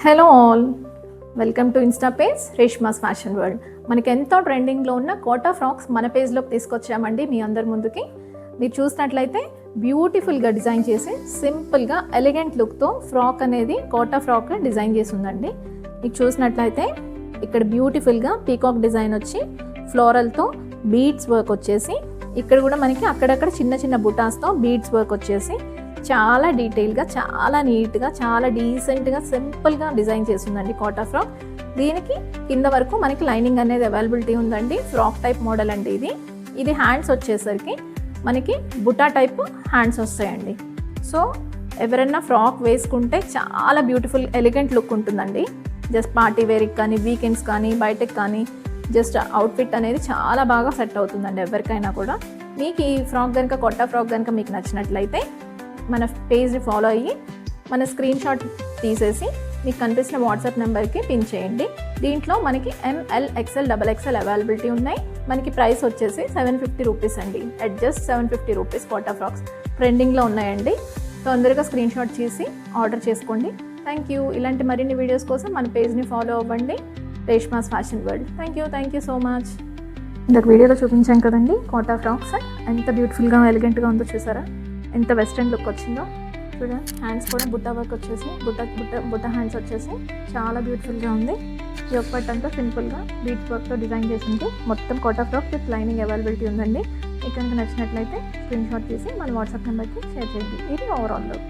Hello all, welcome to Insta page Reshma's fashion world. మనకి ఎంతో ట్రెండింగ్లో ఉన్న కోటా ఫ్రాక్స్ మన పేజ్లోకి తీసుకొచ్చామండి మీ అందరి ముందుకి. మీరు చూసినట్లయితే బ్యూటిఫుల్గా డిజైన్ చేసి సింపుల్గా ఎలిగెంట్ లుక్తో ఫ్రాక్ అనేది కోటా ఫ్రాక్ డిజైన్ చేసి ఉందండి. మీకు చూసినట్లయితే ఇక్కడ బ్యూటిఫుల్గా పీకాక్ డిజైన్ వచ్చి ఫ్లోరల్తో బీడ్స్ వర్క్ వచ్చేసి, ఇక్కడ కూడా మనకి అక్కడక్కడ చిన్న చిన్న బుటాస్తో బీడ్స్ వర్క్ వచ్చేసి చాలా డీటెయిల్గా, చాలా నీట్గా, చాలా డీసెంట్గా, సింపుల్గా డిజైన్ చేస్తుందండి కోటా ఫ్రాక్. దీనికి కింద వరకు మనకి లైనింగ్ అనేది అవైలబిలిటీ ఉందండి. ఫ్రాక్ టైప్ మోడల్ అండి ఇది హ్యాండ్స్ వచ్చేసరికి మనకి బుటా టైప్ హ్యాండ్స్ వస్తాయండి. సో ఎవరైనా ఫ్రాక్ వేసుకుంటే చాలా బ్యూటిఫుల్ ఎలిగెంట్ లుక్ ఉంటుందండి. జస్ట్ పార్టీ వేర్కి కానీ, వీకెండ్స్ కానీ, బయటకి కానీ జస్ట్ అవుట్ఫిట్ అనేది చాలా బాగా సెట్ అవుతుందండి ఎవరికైనా కూడా. మీకు ఈ ఫ్రాక్ కనుక, కోటా ఫ్రాక్ కనుక మీకు నచ్చినట్లయితే మన పేజ్ని ఫాలో అయ్యి మన స్క్రీన్ షాట్ తీసేసి మీకు కనిపిస్తున్న వాట్సాప్ నెంబర్కి పిన్ చేయండి. దీంట్లో మనకి ML, XL, XXL అవైలబిలిటీ ఉన్నాయి. మనకి ప్రైస్ వచ్చేసి 750 రూపీస్ అండి. At just 750 rupees Kota frocks ట్రెండింగ్లో ఉన్నాయండి. తొందరగా స్క్రీన్ షాట్ చేసి ఆర్డర్ చేసుకోండి. Thank you. ఇలాంటి మరిన్ని వీడియోస్ కోసం మన పేజ్ని ఫాలో అవ్వండి, Reshma's fashion world. Thank you so much. ఇందాక వీడియోలో చూపించాం కదండి కోటా ఫ్రాక్స్, ఎంత బ్యూటిఫుల్గా ఎలిగెంట్గా ఉందో చూసారా, ఎంత వెస్ట్రన్ లుక్ వచ్చిందో చూడండి. హ్యాండ్స్ కూడా బుట్ట వర్క్ వచ్చేసి, బుట్ట హ్యాండ్స్ వచ్చేసి చాలా బ్యూటిఫుల్గా ఉంది. ఈ ఒక్కటి అంతా సింపుల్గా బీట్స్ వర్క్తో డిజైన్ చేసింది. మొత్తం Kota frock with lining availability ఉందండి. మీకు కనుక నచ్చినట్లయితే స్క్రీన్ షాట్ తీసి మన వాట్సాప్ నెంబర్కి షేర్ చేయండి. ఇది ఓవరాల్ లుక్.